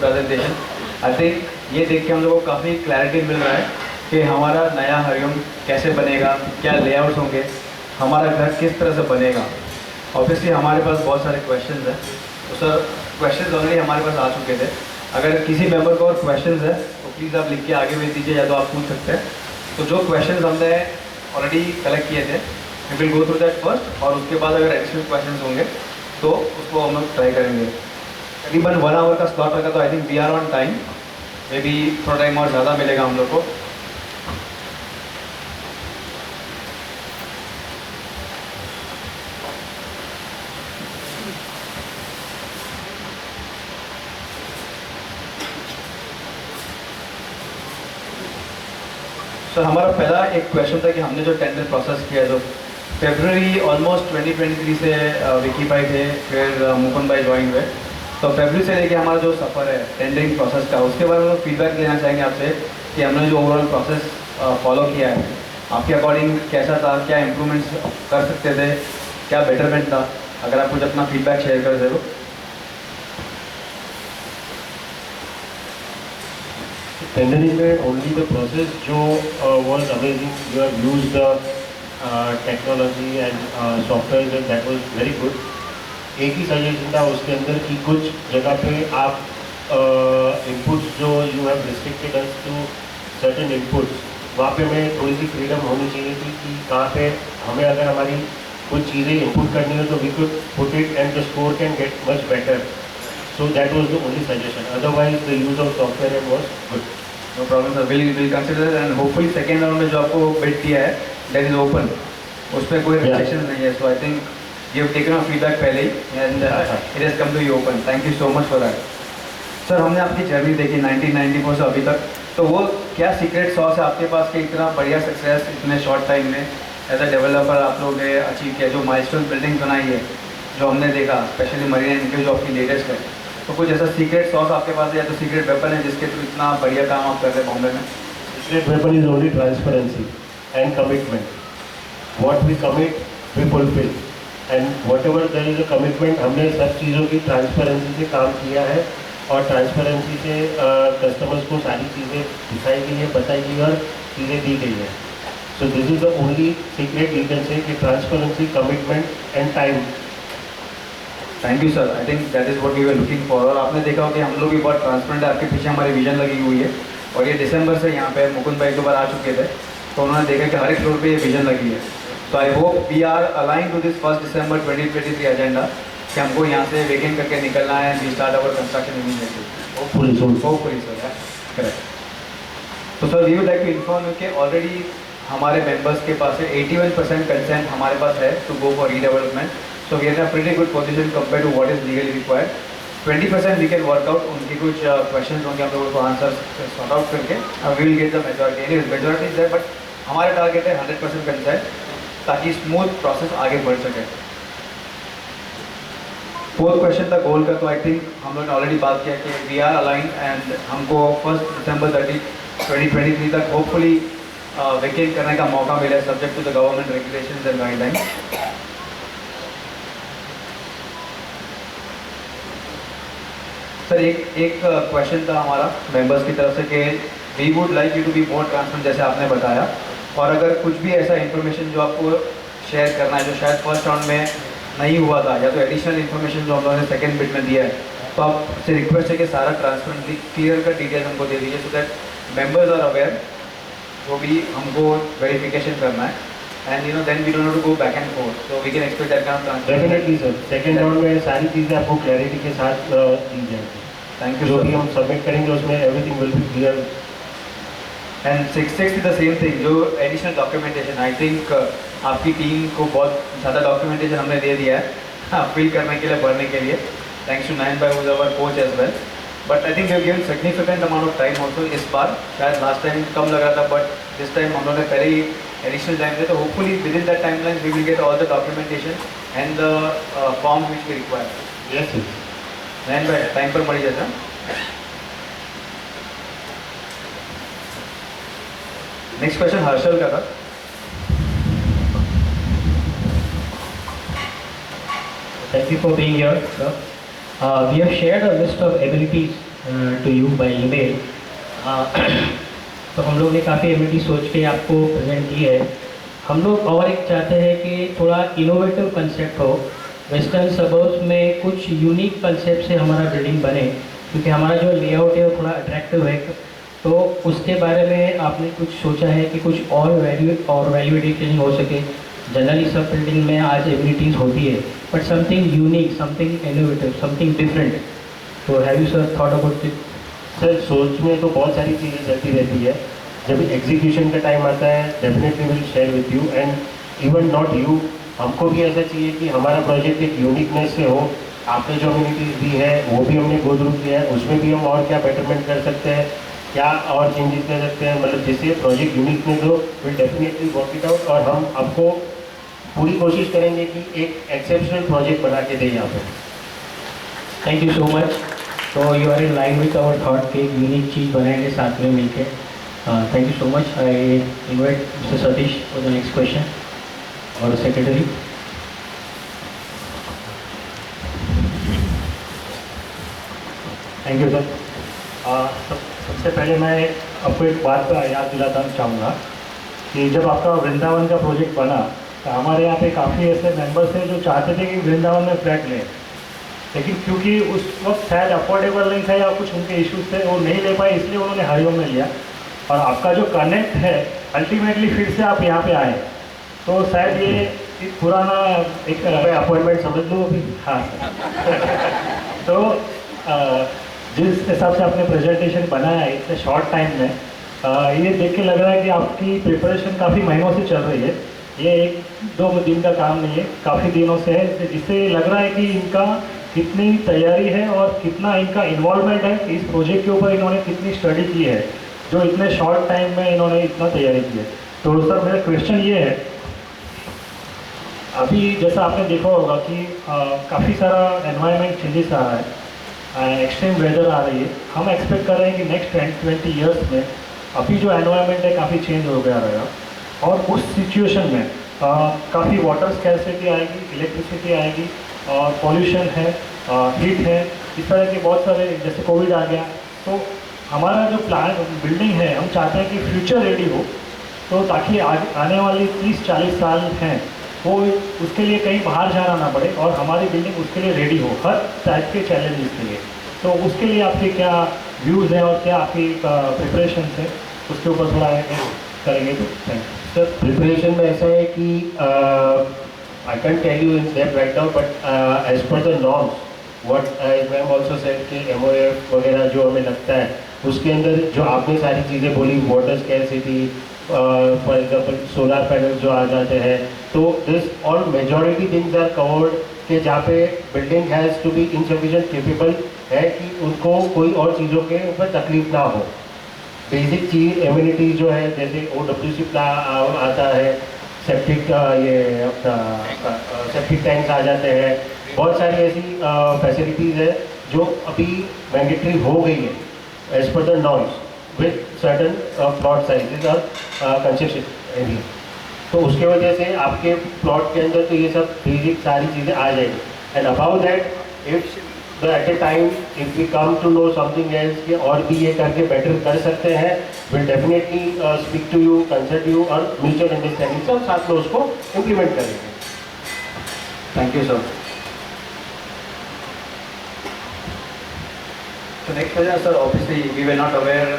Presentation. I think ये देख के हम लोगों को काफ़ी क्लैरिटी मिल रहा है कि हमारा नया हरिओम कैसे बनेगा, क्या लेआउट्स होंगे, हमारा घर किस तरह से बनेगा। ऑब्वियसली हमारे पास बहुत सारे क्वेश्चंस हैं, तो सर क्वेश्चंस ऑलरेडी हमारे पास आ चुके थे। अगर किसी मेंबर को और क्वेश्चंस है तो प्लीज़ आप लिख के आगे भेज दीजिए, या तो आप पूछ सकते हैं। तो जो क्वेश्चंस हमने ऑलरेडी कलेक्ट किए थे, we will go through that first, और उसके बाद अगर एडिशनल क्वेश्चंस होंगे तो उसको हम लोग ट्राई करेंगे। तकरीबन 1 आवर का स्लॉट रखा, तो I think we are on time. Maybe थोड़ा टाइम और ज़्यादा मिलेगा हम लोग को। सर हमारा पहला एक क्वेश्चन था कि हमने जो टेंडर प्रोसेस किया, जो फेब्रुवरी ऑलमोस्ट 2023 से विकी भाई थे, फिर मुकुंद भाई ज्वाइन हुए, तो फेब्रुवरी से लेके हमारा जो सफ़र है टेंडरिंग प्रोसेस का, उसके बारे में फीडबैक लेना चाहेंगे आपसे कि हमने जो ओवरऑल प्रोसेस फॉलो किया है, आपके अकॉर्डिंग कैसा था, क्या इम्प्रूवमेंट्स कर सकते थे, क्या बेटरमेंट था। अगर आप कुछ अपना फीडबैक शेयर कर दे तो। Tendering में only the process जो was amazing. You have used the technology and software and that was very good. एक ही सजेशन था उसके अंदर कि कुछ जगह पे आप inputs जो you have restricted us to certain inputs, वहाँ पे मैं थोड़ी सी freedom होनी चाहिए थी कि कहाँ पे हमें अगर हमारी कुछ चीज़ें input करनी हो तो we could put it and the score can get much better. So that was the only suggestion. Otherwise the use of software was good. No problem sir, will consider and hopefully second round में जो आपको bid दिया है that is open, उस पर कोई rejection नहीं है। So I think you have taken our feedback पहले ही and it has come to you open. Thank you so much for that. Sir हमने आपकी जर्नी देखी 1994 से अभी तक, तो वो क्या सीक्रेट सॉस है आपके पास कि इतना बढ़िया सक्सेस इतने शॉर्ट टाइम में एज अ डेवलपर आप लोग ने अचीव किया, जो माइलस्टोन बिल्डिंग बनाई है जो हमने देखा, स्पेशली मरीना इनके जो आपकी लेटेस्ट है, तो कुछ ऐसा सीक्रेट सॉस आपके पास है या तो सीक्रेट वेपन है जिसके थ्रू इतना बढ़िया काम आप कर रहे हैं बॉम्बे में? Secret weapon is only transparency and commitment. What we commit, we fulfill. And whatever there is a commitment, हमने सब चीज़ों की ट्रांसपेरेंसी से काम किया है और ट्रांसपेरेंसी से कस्टमर्स को सारी चीज़ें दिखाई गई है, बताई गई और चीज़ें दी गई है। So this is the only secret you can say कि transparency, commitment and time. Thank you sir, I think that is what we were looking for. और आपने देखा हो कि हम लोग भी बहुत ट्रांसपेरेंट है, आपके पीछे हमारी विजन लगी हुई है, और ये दिसंबर से यहाँ पे मुकुंद भाई 2 बार आ चुके थे, तो उन्होंने देखा कि हर एक फ्लोर पे ये विजन लगी है। तो I hope we are align to this 1 December 2023 agenda कि हमको यहाँ से वेकेंट करके निकलना है, we start our construction immediately. Hopefully sir, correct. तो sir we would like to inform you कि ऑलरेडी हमारे मेंबर्स के पास है 81% कंसेंट हमारे पास है to go for redevelopment. So we are in a pretty good position compared to what is legally required. 20% we can work out, उनकी कुछ questions होंगे हम लोगों को आंसर सॉर्ट आउट करके we will get the majority. Anyways, majority is there, but हमारे target है 100% consent ताकि स्मूथ प्रोसेस आगे बढ़ सके। फोर्थ क्वेश्चन था गोल का, तो आई थिंक हम लोगों ने ऑलरेडी बात किया कि वी आर अलाइन एंड हमको 1 दिसंबर 2023 तक होपफुली वेकेट करने का मौका मिले, subject to the government regulations and guidelines. Sir एक क्वेश्चन था हमारा मेंबर्स की तरफ से कि we would like you to be more transparent, जैसे आपने बताया, और अगर कुछ भी ऐसा इन्फॉर्मेशन जो आपको शेयर करना है जो शायद फर्स्ट राउंड में नहीं हुआ था, या तो एडिशनल इन्फॉर्मेशन जो हम लोगों ने सेकेंड बिट में दिया है, तो आपसे रिक्वेस्ट है कि सारा ट्रांसपेरेंटली क्लियर कर डिटेल्स हमको दे दीजिए, so that members are aware जो भी हमको वेरिफिकेशन करना है, and you know then we don't have to go back and forth, so we can expect that kind of transparency. Definitely sir, second round में सारी चीज़ें आपको क्लैरिटी के साथ दी जाएंगी। Thank you. जो भी हम सबमिट करेंगे उसमें everything will be clear. And six the same thing, जो एडिशनल डॉक्यूमेंटेशन, आई थिंक आपकी टीम को बहुत ज़्यादा डॉक्यूमेंटेशन हमने दे दिया है फिल करने के लिए, भरने के लिए, thanks to nine by our coach as well. But I think you given significant amount of time also. इस बार शायद लास्ट टाइम कम लग रहा था, बट दिस टाइम हम लोगों ने पहले ही एडिशनल टाइम दिया, तो hopefully within that timeline we will get all the documentation and the form which we require. Yes sir, nine by time पर मળી જશે। नेक्स्ट क्वेश्चन हर्षल का था। Thank you for being here, sir. We have shared a list of abilities to you by email. तो हम लोग ने काफ़ी एमिनिटी सोच के आपको प्रेजेंट की है। हम लोग और एक चाहते हैं कि थोड़ा इनोवेटिव कंसेप्ट हो, वेस्टर्न सबर्ब्स में कुछ यूनिक कंसेप्ट से हमारा बिल्डिंग बने, क्योंकि हमारा जो लेआउट है वो थोड़ा अट्रैक्टिव है। तो उसके बारे में आपने कुछ सोचा है कि कुछ और वैल्यू एडिशन हो सके? जनरली सब बिल्डिंग में आज एमिनिटीज़ होती है, but something unique, something innovative, something different. तो have you sir thought about it? Sir सोच में तो बहुत सारी चीज़ें चलती रहती है, जब एग्जीक्यूशन का टाइम आता है definitely will share with you and even not you, हमको भी ऐसा चाहिए कि हमारा प्रोजेक्ट एक यूनिकनेस से हो। आपने जो कम्युनिटीज़ दी है वो भी हमने गो थ्रू किया है, उसमें भी हम और क्या बेटरमेंट कर सकते हैं, क्या और चेंजेस कर सकते हैं, मतलब जिससे प्रोजेक्ट यूनिकनेस हो, will definitely work it out. और हम आपको पूरी कोशिश करेंगे कि एक एक्सेप्शनल प्रोजेक्ट बना के दें यहाँ पर। Thank you so much. तो you are in line with our thought कि एक यूनिक चीज़ बनाएंगे साथ में मिलके। Thank you so much. I invite mister Satish for the next question और सेक्रेटरी। Thank you sir. सबसे पहले मैं आपको एक बात का याद दिलाना चाहूँगा कि जब आपका वृंदावन का प्रोजेक्ट बना तो हमारे यहाँ पे काफ़ी ऐसे मेंबर्स थे जो चाहते थे कि वृंदावन में फ्लैट लें, लेकिन क्योंकि उस वक्त शायद अफोर्डेबल नहीं था या कुछ उनके इश्यूज थे, वो नहीं ले पाए, इसलिए उन्होंने हरिओम में लिया। और आपका जो कनेक्ट है अल्टीमेटली फिर से आप यहाँ पे आए, तो शायद ये एक पुराना एक अपॉइंटमेंट समझ लो अभी। हाँ तो जिस हिसाब से आपने प्रेजेंटेशन बनाया है इतने शॉर्ट टाइम में, ये देख के लग रहा है कि आपकी प्रिपरेशन काफ़ी महीनों से चल रही है। ये एक दो दिन का काम नहीं है, काफ़ी दिनों से है, जिससे लग रहा है कि इनका कितनी तैयारी है और कितना इनका इन्वॉल्वमेंट है इस प्रोजेक्ट के ऊपर, इन्होंने कितनी स्टडी की है जो इतने शॉर्ट टाइम में इन्होंने इतना तैयारी की है। तो सर मेरा क्वेश्चन ये है, अभी जैसा आपने देखा होगा कि काफ़ी सारा एनवायरनमेंट चेंजेस आ रहा है, एक्सट्रीम वेदर आ रही है। हम एक्सपेक्ट कर रहे हैं कि नेक्स्ट 10-20 ईयर्स में अभी जो एनवायरनमेंट है काफ़ी चेंज हो गया रहेगा, और उस सिचुएशन में काफ़ी वाटर स्कैरसिटी आएगी, इलेक्ट्रिसिटी आएगी, और पॉल्यूशन है, हीट है, इस तरह के बहुत सारे, जैसे कोविड आ गया। तो हमारा जो प्लान बिल्डिंग है, हम चाहते हैं कि फ्यूचर रेडी हो, तो ताकि आने वाली 30-40 साल हैं वो उसके लिए कहीं बाहर जाना ना पड़े और हमारी बिल्डिंग उसके लिए रेडी हो हर टाइप के चैलेंजेस के लिए। तो उसके लिए आपके क्या व्यूज़ हैं और क्या आपकी प्रिपरेशन है, उसके ऊपर थोड़ा करेंगे तो थैंक यू। सर प्रिपरेशन में ऐसा है कि I can tell you in depth right now, but as per the norms what I ma'am also said कि MOF वगैरह जो हमें लगता है उसके अंदर जो आपने सारी चीज़ें बोली, water scarcity, for example solar panel जो आ जाते हैं, तो this all majority things are covered कि जहाँ पे building has to be insufficient capable है कि उनको कोई और चीज़ों के ऊपर तकलीफ ना हो। बेसिक चीज़ एम्यूनिटीज जो है, जैसे OWC आता है, सेप्टिक ये अपना सेप्टिक टैंक्स आ जाते हैं, बहुत सारी ऐसी फैसिलिटीज़ है जो अभी मैंडेटरी हो गई है as per the norms with certain plot sizes और कंस्ट्रक्शन एरिया। तो उसके वजह से आपके प्लॉट के अंदर तो ये सब बेसिक सारी चीज़ें आ जाएगी। And about that if at a time if we come to know something else कि और भी ये करके बेटर कर सकते हैं, will definitely speak to you, consult you, और म्यूचुअल अंडरस्टैंडिंग से हम साथ में उसको इम्प्लीमेंट करेंगे। Thank you sir. So next question, sir. Obviously, we were not aware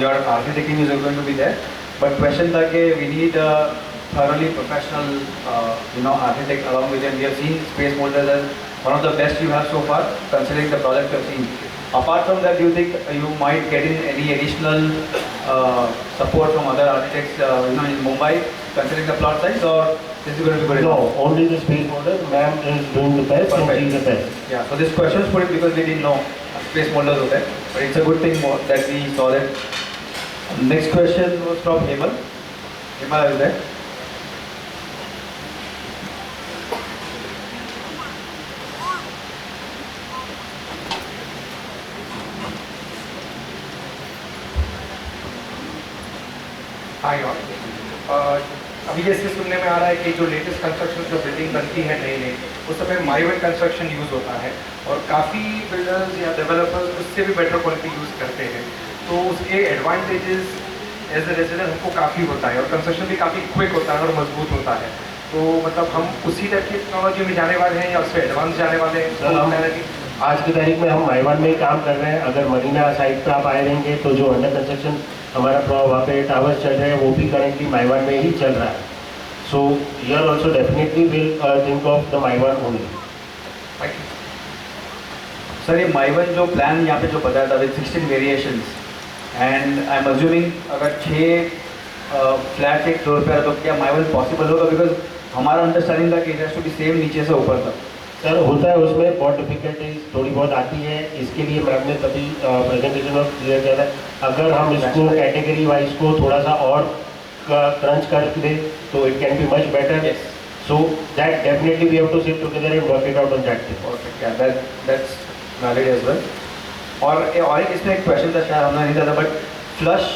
your architect team is going to be there, but question था कि we need a thoroughly professional, architect along with them. We have seen Space Molders as one of the best you have so far, considering the project you have seen. Apart from that, do you think you might get in any additional support from other architects, in Mumbai, considering the plot size, or this is going to be good No, enough? only the Space Molder. Ma'am is doing the best and she is the best. Yeah, so this question is put in because we didn't know Space Molders होता है, but it's a good thing that we saw that. Next question was from Hemal. Hemal is there. Hi all. अभी जैसे सुनने में आ रहा है कि जो लेटेस्ट कंस्ट्रक्शन जो बिल्डिंग बनती है नई नई उस समय माइवेल कंस्ट्रक्शन यूज़ होता है और काफ़ी बिल्डर्स या डेवलपर्स उससे भी बेटर क्वालिटी यूज़ करते हैं, तो उसके एडवांटेजेस एज ए रेजिडेंट हमको काफ़ी होता है और कंस्ट्रक्शन भी काफ़ी क्विक होता है और मजबूत होता है। तो मतलब हम उसी टाइप की टेक्नोलॉजी में जाने वाले हैं या उससे एडवांस जाने वाले हैं? सर, हम आज की तारीख में हम माइवान में ही काम कर रहे हैं। अगर मरीना साइड पे आप आए रहेंगे तो जो अंडर कंस्ट्रक्शन हमारा वहाँ पे टावर्स चल रहे हैं वो भी करेंटली माइवान में ही चल रहा है। So your also definitely will think of the Mivan only. Sir ये माइवन जो प्लान यहाँ पे जो बताया था with 16 variations and I am assuming अगर 6 फ्लैट एक फ्लोर पे है तो क्या माइवन पॉसिबल होगा? बिकॉज हमारा अंडरस्टैंडिंग था कि it has to be same नीचे से ऊपर तक। सर होता है, उसमें बहुत डिफिकल्टीज थोड़ी बहुत आती है। इसके लिए मैम ने तभी प्रेजेंटेशन में क्लियर किया था, अगर हम इसको कैटेगरी वाइज को थोड़ा सा और क्रंच कर दे तो it can be much better. So that definitely we have to sit together and work it out on that thing. Perfect, या दैट्स वैलिड एज वेल। और एक इसमें एक क्वेश्चन था, शायद हमने नहीं था, बट फ्लश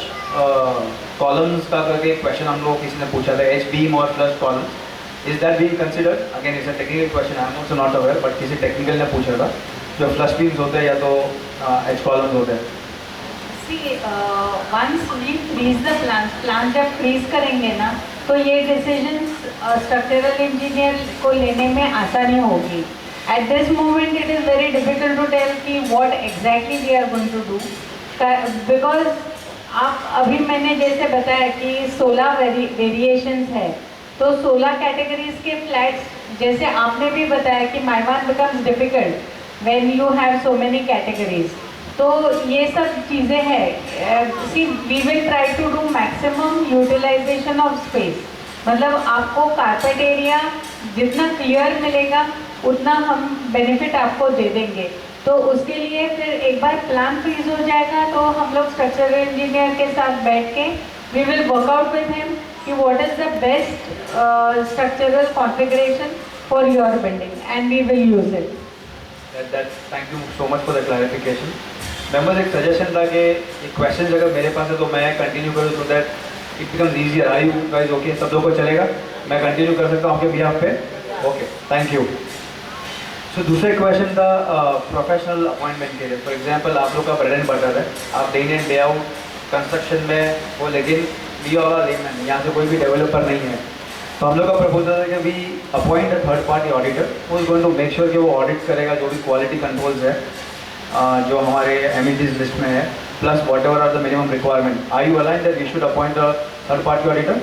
कॉलम्स का करके एक क्वेश्चन हम लोग किसी ने पूछा था, एच बीम और flush columns, is that being considered? Again it's a technical question, I am also not aware, but किसी टेक्निकल ने पूछा था जो फ्लश बीम्स होते हैं या तो एच कॉलम्स होते हैं। See, once we freeze the plant जब फ्रीज करेंगे ना तो ये डिसीजंस स्ट्रक्चरल इंजीनियर को लेने में आसानी होगी। At this moment it is very difficult to tell कि what exactly we are going to do, because आप अभी मैंने जैसे बताया कि 16 वेरिएशंस है, तो 16 कैटेगरीज के फ्लैट्स, जैसे आपने भी बताया कि Mivan becomes difficult when you have so many categories, तो ये सब चीज़ें हैं। See we will try to do maximum utilization of space, मतलब आपको कारपेट एरिया जितना क्लियर मिलेगा उतना हम बेनिफिट आपको दे देंगे। तो उसके लिए फिर एक बार प्लान फ्रीज हो जाएगा तो हम लोग स्ट्रक्चरल इंजीनियर के साथ बैठ के we will work out with him कि what is the best structural configuration for your building and we will use it. Thank you so much for the clarification. Members, एक सजेशन था कि ये question अगर मेरे पास है तो मैं कंटिन्यू करूँ so that it becomes easier. Are you guys okay? सब लोग को चलेगा? मैं कंटिन्यू कर सकता हूँ आपके बिहाफ पे? Okay, thank you. सो दूसरा क्वेश्चन था प्रोफेशनल अपॉइंटमेंट के लिए। फॉर एग्जांपल आप लोग का ब्रेड एंड बटर है, आप day in day out construction में वो, लेकिन वी ऑल आर लेमैन, यहाँ से कोई भी डेवलपर नहीं है, तो हम लोग का प्रपोजल है कि we appoint a third party auditor who is going to make sure कि वो ऑडिट करेगा जो भी क्वालिटी कंट्रोल्स है जो हमारे एमिटीज लिस्ट में है, plus whatever are the minimum requirement. Are you align that we should appoint a third party auditor?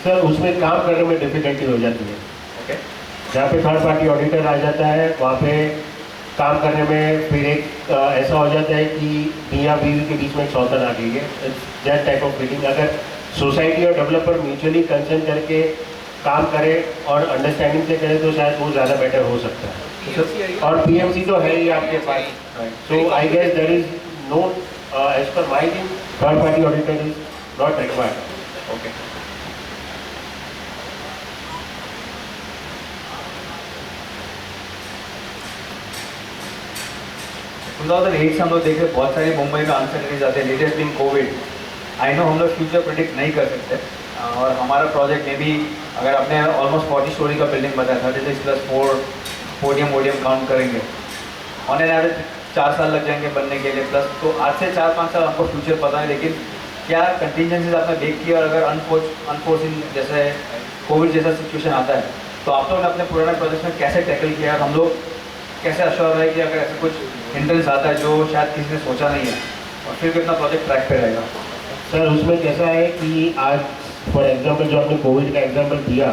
Sir उसमें काम करने में डिफिकल्टी हो जाती है। ओके, जहाँ पे थर्ड पार्टी ऑडिटर आ जाता है वहाँ पे काम करने में फिर एक ऐसा हो जाता है कि मियाँ बीवी के बीच में एक सौतन आ गई है, दैट टाइप ऑफ फीलिंग। अगर सोसाइटी और डेवलपर म्यूचुअली कंसर्न करके काम करे और अंडरस्टैंडिंग से करे तो शायद वो ज़्यादा बेटर हो सकता है। और पीएमसी तो है ही आपके पास, so I guess there is no as per my thing third party auditor is not required. Okay. 2008 से हम लोग देख रहे बहुत सारी मुंबई में अनसर्टेनिटीज आते हैं, latest being Covid. I know हम लोग फ्यूचर प्रेडिक्ट नहीं कर सकते, और हमारा प्रोजेक्ट में भी अगर आपने ऑलमोस्ट 40 स्टोरी का बिल्डिंग बताया, 36+4 पोडियम काउंट करेंगे, ऑन एन एवरेज 4 साल लग जाएंगे बनने के लिए प्लस। तो आज से 4-5 साल आपको फ्यूचर पता है, लेकिन क्या कंटिजेंसीज आपने देख की, और अगर अनफोर्सिन जैसे कोविड जैसा सिचुएशन आता है तो आप लोगों ने अपने पुराने प्रोजेक्ट में कैसे टैकल किया, और हम लोग कैसे अश्योर है कि अगर ऐसा कुछ हिंड्रेंस आता है जो शायद किसी ने सोचा नहीं है, और फिर भी अपना प्रोजेक्ट ट्रैक पे रहेगा? सर उसमें कैसा है कि आज फॉर एग्जांपल जो आपने कोविड का एग्जांपल दिया,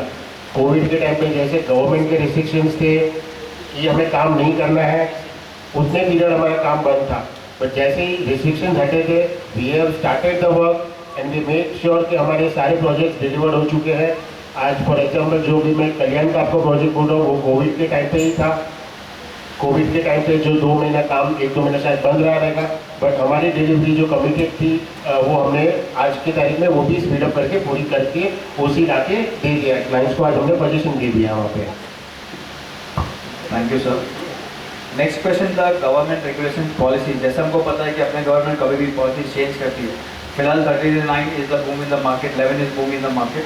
कोविड के टाइम पे जैसे गवर्नमेंट के रिस्ट्रिक्शंस थे कि हमें काम नहीं करना है, उतने पीरियड हमारा काम बंद था। बट जैसे ही रिस्ट्रिक्शन हटे थे, we have started the work and we make sure कि हमारे सारे प्रोजेक्ट्स डिलीवर्ड हो चुके हैं। आज फॉर एग्जांपल जो भी मैं कल्याण का आपको प्रोजेक्ट बोल रहा हूँ वो कोविड के टाइम पे ही था। कोविड के टाइम पे जो 2 महीना काम 1-2 महीना शायद बंद रहा रहेगा, बट हमारी डिलीवरी जो कमिटेड थी वो हमने आज की तारीख में वो भी स्पीडअप करके पूरी करके ओसी ला के दे दिया क्लाइंट्स को। आज हमने पोजीशन दे दिया वहाँ पे। Thank you sir. Next question था गवर्नमेंट रेगुलेशन पॉलिसी। जैसे हमको पता है कि अपने गवर्नमेंट कभी भी पॉलिसी चेंज करती है। फिलहाल 39 is the boom in the market, 11 is boom in the market.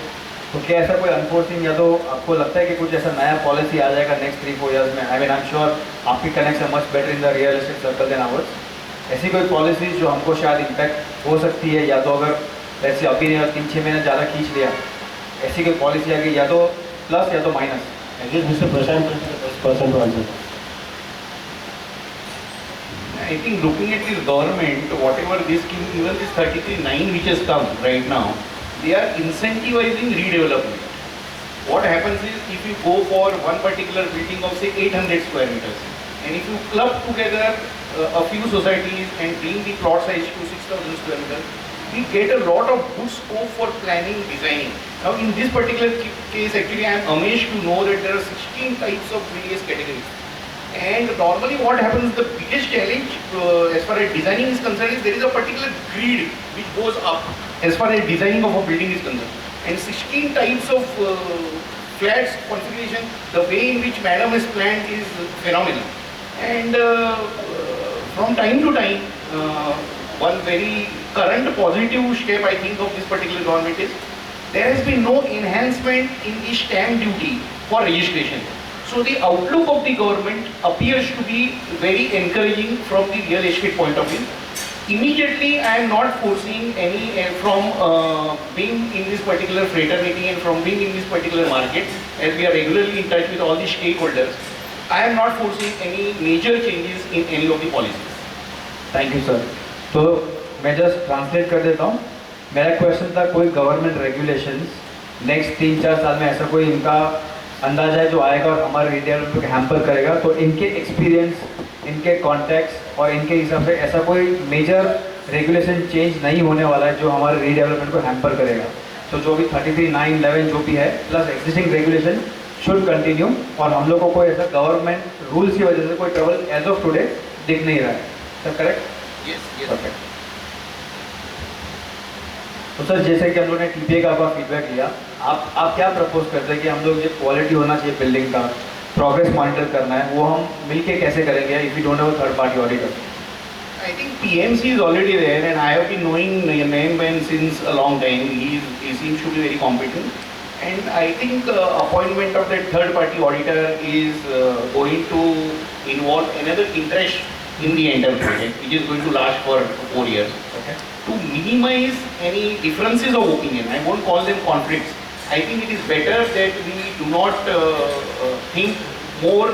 तो क्या ऐसा कोई अनफोर्सिंग या तो आपको लगता है कि कुछ ऐसा नया पॉलिसी आ जाएगा नेक्स्ट 3-4 इयर्स में? I mean I am sure आपकी कनेक्ट है much better in the real estate circle than ours. ऐसी कोई पॉलिसी जो हमको शायद इम्पैक्ट हो सकती है, या तो अगर ऐसे अभी नहीं 3-6 महीने ज़्यादा खींच लिया, ऐसी कोई पॉलिसी आ गई या तो प्लस या तो minus? I guess Mr. Prashant is the best person to answer. I think looking at this government, whatever this scheme, even this 33(9) which has come right now, they are incentivizing redevelopment. What happens is, if you go for one particular building of say 800 square meters, and if you club together a few societies and bring the plot size to 6,000 square meters, we get a lot of good scope for planning, designing. Now in this particular case, actually I am amazed to know that there are 16 types of various categories. And normally what happens, the biggest challenge as far as designing is concerned is there is a particular grid which goes up as far as designing of a building is concerned. And 16 types of flats configuration, the way in which Madam has planned is phenomenal. And from time to time, one very current positive step I think of this particular government is there has been no enhancement in the stamp duty for registration. So the outlook of the government appears to be very encouraging from the real estate point of view. Immediately I am not foreseeing any from being in this particular fraternity and from being in this particular market, as we are regularly in touch with all the stakeholders, I am not foreseeing any major changes in any of the policies. Thank you sir. तो मैं just translate कर देता हूँ। मेरा question था, कोई government regulations next 3-4 साल में ऐसा कोई इनका अंदाजा है जो आएगा और हमारे रीडेवलपमेंट को हैम्पर करेगा? तो इनके एक्सपीरियंस, इनके कॉन्टेक्स्ट और इनके हिसाब से ऐसा कोई मेजर रेगुलेशन चेंज नहीं होने वाला है जो हमारे रीडेवलपमेंट को हैम्पर करेगा। तो जो भी 33(9)(11) जो भी है plus existing regulation should continue, और हम लोग को कोई ऐसा गवर्नमेंट रूल्स की वजह से कोई ट्रबल एज ऑफ टुडे दिख नहीं रहा है। Sir correct? Yes, yes. Perfect. तो सर जैसे कि हम लोगों ने टीपीए का आपका फीडबैक लिया, आप क्या प्रपोज करते हैं कि हम लोग जो क्वालिटी होना चाहिए बिल्डिंग का, प्रोग्रेस मॉनिटर करना है, वो हम मिलके कैसे करेंगे if we don't have a third party auditor? I think PMC is already there, and I have been knowing Nayan since a long time. He seems to be very competent, and I think appointment of that third party auditor is going to involve another interest in the entire project, which is going to last for 4 years. Okay. To minimize any differences of opinion, I won't call them conflicts. I think it is better that we do not think more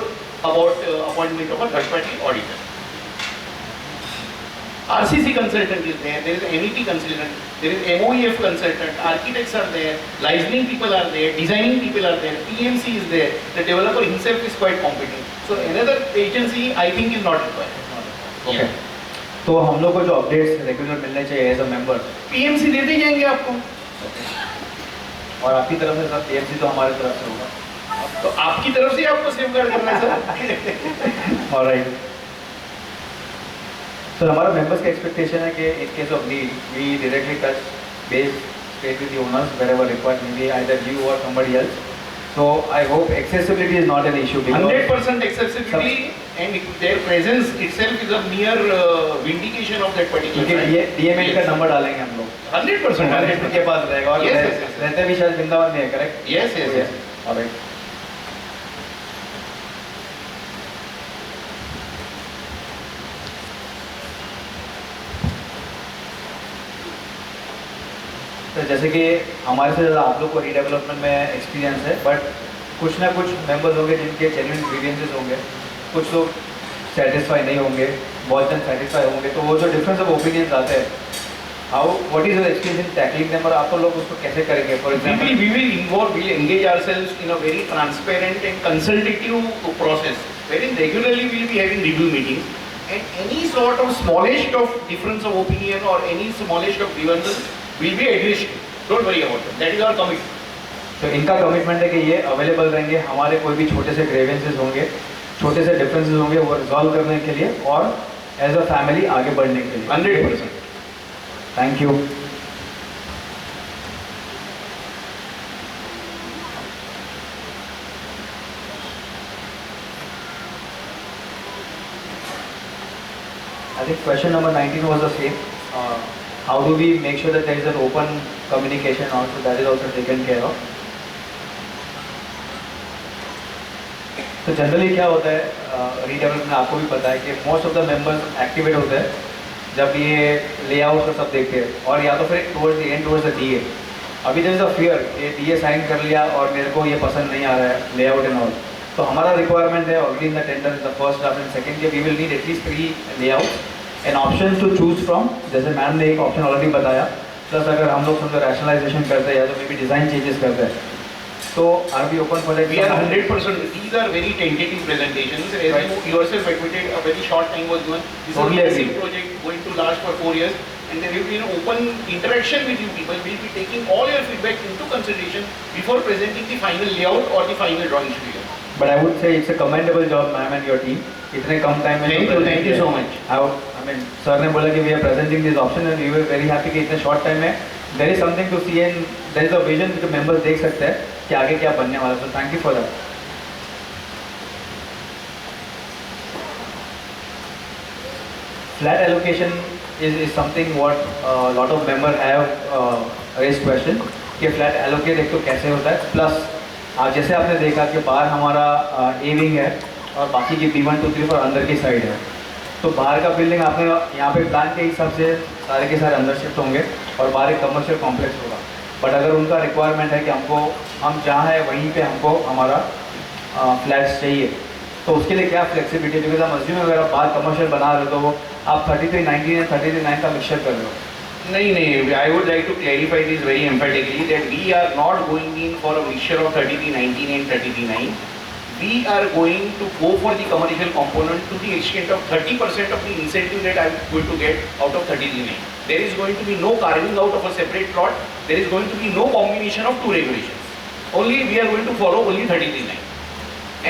about appointment of a third party auditor. RCC consultant is there is MEP consultant, there is MOEF consultant, architects are there, licensing people are there, designing people are there, PMC is there, the developer himself is quite competent. So another agency I think is not required. Okay. तो हम लोग को जो updates regular मिलने चाहिए as a member, PMC देते जाएंगे आपको। और आपकी तरफ से सर PMC तो हमारी तरफ से होगा, तो आपकी तरफ से आपको सेफगार्ड करना है सर। Alright sir. हमारा मेंबर्स का एक्सपेक्टेशन है कि in case of need we directly touch base state with the owners wherever required, may be either you or somebody else. So I hope accessibility is not an issue. 100% accessibility, and their presence itself is a mere vindication of that particular. क्योंकि ये DMA का number डालेंगे हम लोग 100%. हमारे के पास रहेगा, और रहते भी शायद वृंदावन में है, correct? Yes, yes, yes. Alright. तो जैसे कि हमारे से ज़्यादा आप लोग को रीडेवलपमेंट में एक्सपीरियंस है, बट कुछ ना कुछ मेंबर्स होंगे जिनके जेन्युइन ग्रीवियंसेस होंगे, कुछ लोग सेटिस्फाई नहीं होंगे, बहुत जन सेटिस्फाई होंगे। तो वो जो डिफरेंस ऑफ ओपिनियंस आते हैं, how what is your experience in tackling them, और आप लोग उसको कैसे करेंगे? For example We will involve, we will engage ourselves in a very transparent and consultative process, wherein regularly we will be having review meetings, and any sort of smallest of difference of opinion or any smallest of grievances will be addressed. Don't worry about it. That is our commitment. तो इनका commitment है कि ये available रहेंगे, हमारे कोई भी छोटे से ग्रेवेंसेस होंगे, छोटे से डिफरेंसेस होंगे, वो रिजॉल्व करने के लिए और एज अ फैमिली आगे बढ़ने के लिए। 100%. Thank you. I think question number 19 was the same. How do we make sure that there is an open communication also, that is also taken care of? तो generally क्या होता है redevelopment, आपको भी पता है कि most of the members activate होते हैं जब ये लेआउट का सब देखते हैं, और या तो फिर towards the end towards the DA. अभी देयर इज अ फियर ये डीए साइन कर लिया और मेरे को ये पसंद नहीं आ रहा है लेआउट एंड ऑल, तो हमारा रिक्वायरमेंट है already in the tender the first draft and second के we will need at least 3 layout and option to choose from. जैसे मैम ने एक ऑप्शन ऑलरेडी बताया, प्लस अगर हम लोग समझो रैशनलाइजेशन करते हैं या तो मे बी डिज़ाइन चेंजेस करते हैं, तो R be open for that? We are 100%. These are very tentative presentations. As Right. you yourself admitted, a very short time was given. This Totally is a agree. massive project going to last for 4 years, and there will be an open interaction with you people. We will be taking all your feedback into consideration before presenting the final layout or the final drawings to you. But I would say it's a commendable job, ma'am and your team. इतने कम time में Thank you so much. I mean, sir ने बोला कि we are presenting this option and we were very happy कि इतने short time में there is something to see and there is a vision जो members देख सकते हैं कि आगे क्या बनने वाला है. So thank you for that. Flat allocation is something what a lot of members have raised question कि flat allocate एक तो कैसे होता है, प्लस जैसे आपने देखा कि बाहर हमारा ए विंग है और बाकी की B1, 2, 3 4 अंदर की साइड है, तो बाहर का बिल्डिंग आपने यहाँ पे प्लान के हिसाब से सारे के सारे अंदर शिफ्ट होंगे और बाहर एक कमर्शियल कॉम्प्लेक्स होगा। बट अगर उनका रिक्वायरमेंट है कि हमको हम जहाँ है वहीं पे हमको हमारा फ्लैट्स चाहिए, तो उसके लिए क्या फ्लेक्सिबिलिटी? बिकॉज हम अज्यूम अगर आप बाहर कमर्शियल बना रहे हो तो आप 3390 एंड 3390 का मिक्सचर कर रहे हो। नहीं, I would like to clarify this very emphatically that we are not going in for a mixture of 3319 and 339. We are going to go for the commercial component to the extent of 30% of the incentive that I am going to get out of 339. There is going to be no carving out of a separate plot. There is going to be no combination of two regulations. Only we are going to follow only 339.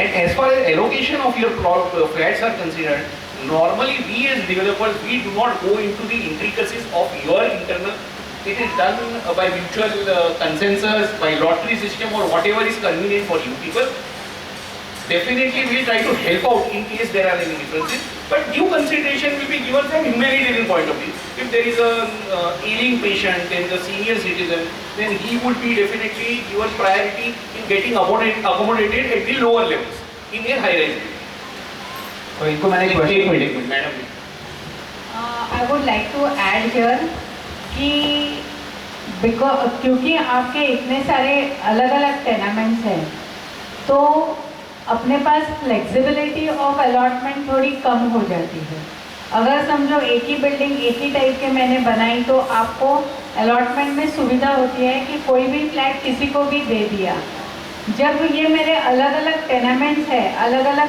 And as far as allocation of your flats are considered, normally we as developers, we do not go into the intricacies of your internal. It is done by mutual consensus, by lottery system or whatever is convenient for you people. Definitely we will try to help out in case there are any differences, but due consideration will be given from humanitarian point of view. If there is a ailing patient, there is a senior citizen, then he would be definitely given priority in getting accommodated at the lower levels in a high-rise building. तो इनको मैंने एक minute madam, I would like to add here कि क्योंकि आपके इतने सारे अलग अलग टेनामेंट्स हैं, तो अपने पास फ्लेक्सिबिलिटी ऑफ अलॉटमेंट थोड़ी कम हो जाती है। अगर समझो एक ही बिल्डिंग एक ही टाइप के मैंने बनाई तो आपको अलॉटमेंट में सुविधा होती है कि कोई भी फ्लैट किसी को भी दे दिया। जब ये मेरे अलग अलग टेनामेंट्स है, अलग अलग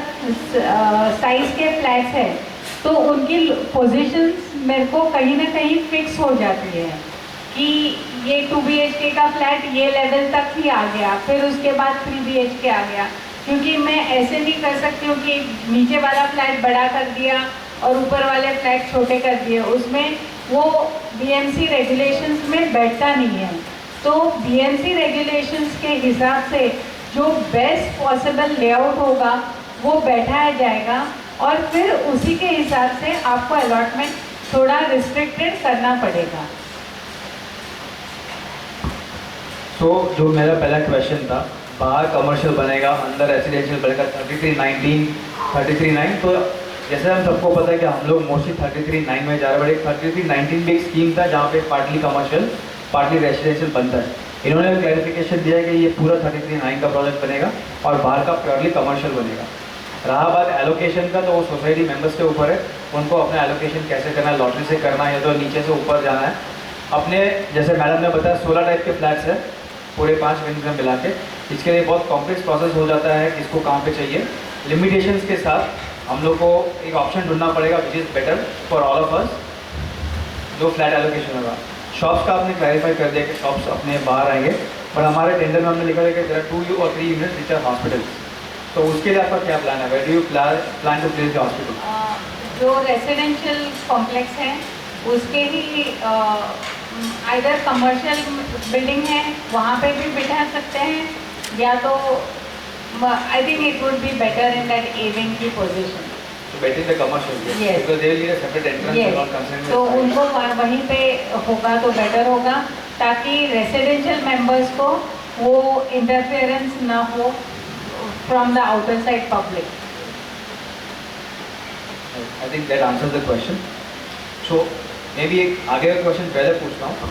साइज़ के फ्लैट्स है, तो उनकी पोजीशंस मेरे को कहीं ना कहीं फिक्स हो जाती है कि ये 2 BHK का फ्लैट ये लेवल तक ही आ गया, फिर उसके बाद 3 BHK आ गया, क्योंकि मैं ऐसे नहीं कर सकती हूँ कि नीचे वाला फ्लैट बड़ा कर दिया और ऊपर वाले फ्लैट छोटे कर दिए, उसमें वो BMC रेगुलेशंस में बैठता नहीं है। तो BMC रेगुलेशंस के हिसाब से जो बेस्ट पॉसिबल लेआउट होगा वो बैठाया जाएगा और फिर उसी के हिसाब से आपको अलॉटमेंट थोड़ा रिस्ट्रिक्टेड करना पड़ेगा। तो जो मेरा पहला क्वेश्चन था, बाहर कमर्शियल बनेगा, अंदर रेसिडेंशियल बनेगा 3319, 339, तो जैसे हम सबको पता है कि हम लोग मोस्टली 339 में जा रहे हैं, बट 3319 भी एक स्कीम था जहाँ पे पार्टली कमर्शियल पार्टली रेसिडेंशियल बनता है। इन्होंने क्लैरिफिकेशन दिया है कि ये पूरा 339 का प्रोजेक्ट बनेगा और बाहर का प्योरली कमर्शियल बनेगा। रहा बात एलोकेशन का, तो वो सोसाइटी मेंबर्स के ऊपर है, उनको अपना एलोकेशन कैसे करना है, लॉटरी से करना है या तो नीचे से ऊपर जाना है। अपने जैसे मैडम ने बताया 16 टाइप के फ्लैट्स है पूरे 5 विंग्स में मिला के, इसके लिए बहुत कॉम्प्लेक्स प्रोसेस हो जाता है, किसको कहाँ पे चाहिए। लिमिटेशंस के साथ हम लोग को एक ऑप्शन ढूंढना पड़ेगा which is better for all of us, जो फ्लैट एलोकेशन होगा। शॉप्स का आपने क्लैरिफाई कर दिया कि शॉप्स अपने बाहर आएंगे, पर हमारे टेंडर में हमने लिखा है कि there are 2 or 3 units which are hospitals, तो उसके लिए आपका क्या प्लान है? Where do you plan to place the hospital? जो रेसिडेंशियल कॉम्प्लेक्स है उसके ही आइदर कमर्शियल बिल्डिंग है वहाँ पे भी बिठा सकते हैं, या तो I think it would be better in that A wing की position. So better the commercial, Yes. because they will need a separate entrance and all concerning तो the उनको वहीं पे होगा तो बेटर होगा, ताकि रेसिडेंशियल मेंबर्स को वो इंटरफेरेंस ना हो from the outer side public. I think that answers the question. So maybe एक आगे का क्वेश्चन पहले पूछता हूँ,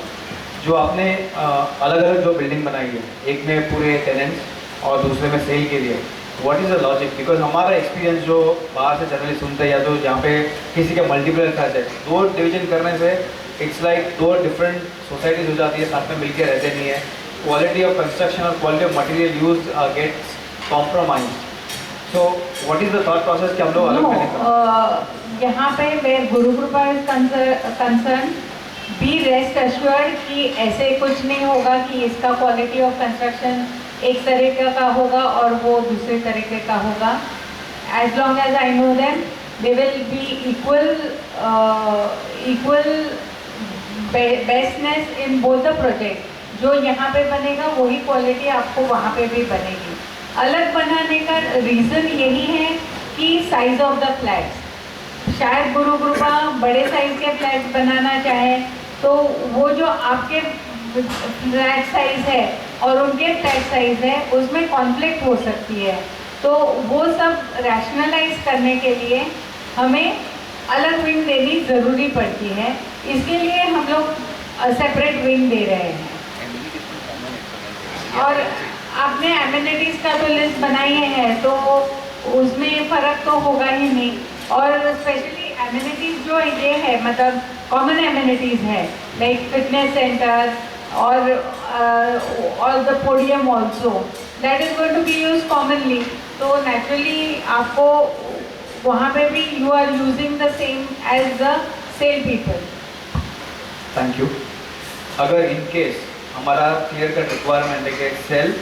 जो आपने अलग अलग जो बिल्डिंग बनाई है, एक में पूरे टेनेंट्स और दूसरे में सेल के लिए, what is the logic? Because हमारा एक्सपीरियंस जो बाहर से जनरली सुनते हैं या तो जहाँ पे किसी के मल्टीपल फ्लैट्स है, दो डिवीजन करने से इट्स लाइक दो डिफरेंट सोसाइटीज हो जाती है, साथ में मिलके रहते नहीं है, क्वालिटी ऑफ कंस्ट्रक्शन और quality of material use gets compromise. So what is the thought process कि हम लोग अलग करें? यहाँ पे where Guru Kripa is concern, be rest assured कि ऐसे कुछ नहीं होगा कि इसका क्वालिटी ऑफ कंस्ट्रक्शन एक तरीके का होगा और वो दूसरे तरीके का होगा. As long as I know them they will be equal bestness in both the project. जो यहाँ पे बनेगा वही क्वालिटी आपको वहाँ पे भी बनेगी. अलग बनाने का रीज़न यही है कि साइज ऑफ द फ्लैट्स, शायद गुरु कृपा बड़े साइज के फ्लैट्स बनाना चाहे तो वो जो आपके फ्लैट साइज है और उनके फ्लैट साइज है उसमें कॉन्फ्लिक्ट हो सकती है. तो वो सब रैशनलाइज करने के लिए हमें अलग विंग देनी ज़रूरी पड़ती है. इसके लिए हम लोग सेपरेट विंग दे रहे हैं. और आपने एमिनिटीज़ का तो लिस्ट बनाई है तो उसमें फ़र्क तो होगा ही नहीं. और स्पेशली एमिनिटीज़ जो ये है मतलब कॉमन एमिनिटीज़ है लाइक फिटनेस सेंटर और the podium also that is going to be use commonly. तो नेचुरली आपको वहाँ पे भी you are using the same as the sale people. Thank you. अगर इन केस हमारा क्लियर कट रिक्वायरमेंट है कि सेल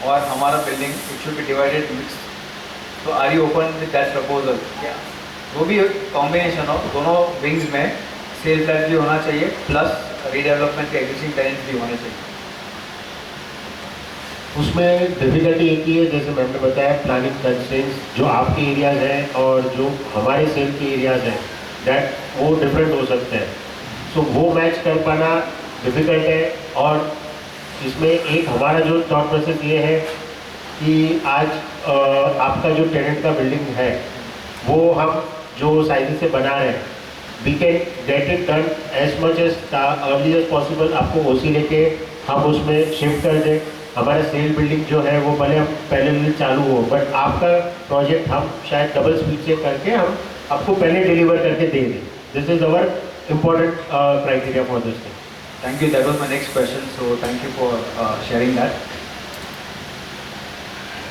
और हमारा building it should be divided mix, तो are you open with that proposal? क्या वो भी कॉम्बिनेशन हो, दोनों विंग्स में सेल फ्लैट भी होना चाहिए प्लस रीडेवलपमेंट के एग्जिस्टिंग टेनेंट्स भी होने चाहिए? उसमें डिफिकल्टी एक ही है, जैसे मैंने बताया, प्लानिंग कंस्ट्रेंट्स जो आपके एरियाज हैं और जो हमारे सेल के एरियाज हैं दैट वो डिफरेंट हो सकते हैं. सो वो मैच कर पाना डिफ़िकल्ट है. और इसमें एक हमारा जो थॉट प्रोसेस ये है कि आज आपका जो टेनेंट का बिल्डिंग है वो हम जो साइज से बना रहे हैं we can get it done as much as early as possible. आपको ओसी लेके हम उसमें शिफ्ट कर दें. हमारा सेल बिल्डिंग जो है वो भले हम पहले चालू हो बट आपका प्रोजेक्ट हम शायद डबल स्पीड से करके हम आपको पहले डिलीवर करके दे दें. This is our important criteria for this thing. Thank you. That was my next question. So thank you for sharing that.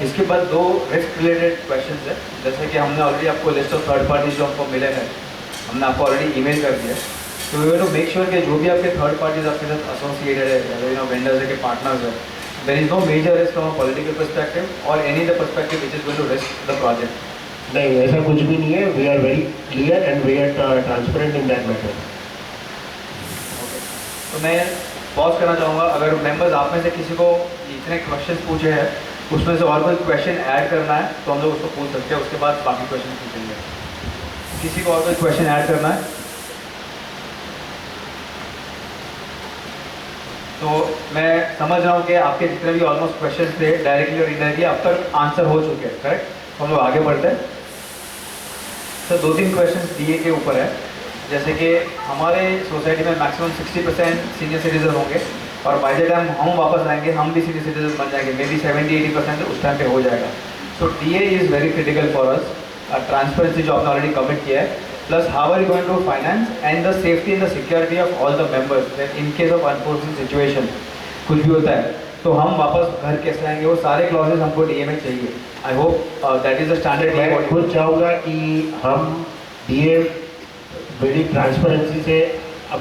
इसके बाद दो रिस्क रिलेटेड क्वेश्चंस है. जैसे कि हमने ऑलरेडी आपको लिस्ट ऑफ थर्ड पार्टीज जो हमको मिले हैं हमने आपको ऑलरेडी ईमेल कर दिया. तो we have to make sure कि जो भी आपके थर्ड पार्टीज आपके साथ एसोसिएटेड है, वेंडर्स है के पार्टनर्स है, there is no major risk from a political perspective और any the perspective which is going to risk the project. नहीं, ऐसा कुछ भी नहीं है. We are very clear and we are transparent in that matter. तो मैं पॉज करना चाहूँगा. अगर मेंबर्स आप में से किसी को इतने क्वेश्चंस पूछे हैं उसमें से और कोई क्वेश्चन ऐड करना है तो हम लोग उसको पूछ सकते हैं, उसके बाद बाकी क्वेश्चन पूछेंगे. किसी को और कोई क्वेश्चन ऐड करना है तो मैं समझ रहा हूँ कि आपके जितने भी ऑलमोस्ट क्वेश्चंस थे डायरेक्टली और इनडायरेक्टली अब तक आंसर हो चुके हैं. करेक्ट? तो हम लोग आगे बढ़ते हैं. तो 2-3 क्वेश्चंस डीए के ऊपर है. जैसे कि हमारे सोसाइटी में मैक्सिमम 60% सीनियर सिटीजन होंगे और बाय द टाइम हम वापस आएंगे हम भी सीनियर सिटीजन बन जाएंगे. मे बी 70-80% उस टाइम पे हो जाएगा. So DA is very critical for us. Transparency जो आपने ऑलरेडी कमिट किया है plus how are you going to finance and the safety and the security of all the members in case of unfortunate situation कुछ भी होता है तो हम वापस घर कैसे आएंगे, वो सारे क्लॉजेस हमको डीए में चाहिए. I hope that is the standard. मैं खुद चाहूँगा कि हम डीए बड़ी ट्रांसपेरेंसी से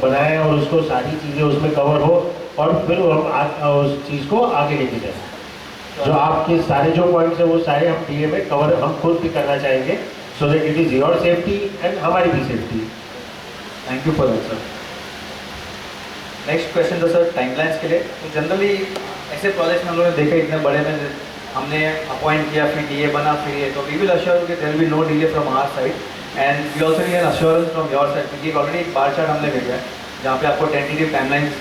बनाएं और उसको सारी चीज़ें उसमें कवर हो और फिर हम उस चीज़ को आगे लेके जाएं. जो आपके सारे जो पॉइंट्स हैं वो सारे हम डीए में कवर हम खुद भी करना चाहेंगे सो that it is your safety and हमारी भी safety. Thank you for that sir. Next question था सर टाइमलाइंस के लिए. तो जनरली ऐसे प्रोजेक्ट्स में हम लोगों ने देखा इतने बड़े में हमने अपॉइंट किया फिर डीए बना फिर ये, तो we will assure that there will be no delay from our side and we also need an assurance from your side. क्योंकि ऑलरेडी एक बार चार्ट हमने भेजा है जहाँ पे आपको टेंटेटिव टाइमलाइंस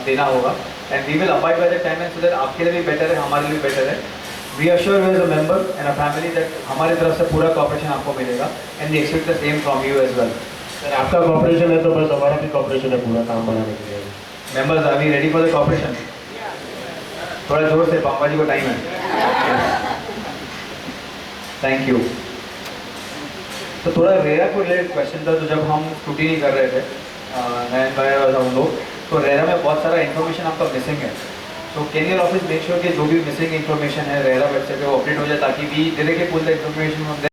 देना होगा and we will abide by the timeline so that आपके लिए भी बेटर है हमारे लिए भी बेटर है. We assure you as a member and a family that हमारी तरफ से पूरा कॉपरेशन आपको मिलेगा and we expect the same from you as well. Sir आपका कॉपरेशन है तो बस हमारा भी कॉपरेशन है पूरा काम बनाने के लिए। Members are we ready for the cooperation? थोड़ा जोर से, पापा जी को टाइम है। Thank you. तो थोड़ा रेरा को रिलेटेड क्वेश्चन था। तो जब हम स्क्रूटिनी कर रहे थे नयन भाई और हम लोग, तो रेरा में बहुत सारा इन्फॉर्मेशन आपका मिसिंग है। तो can your office make sure कि जो भी मिसिंग इन्फॉर्मेशन है रेरा वेबसाइट पे वो अपडेट हो जाए, ताकि we directly pull the information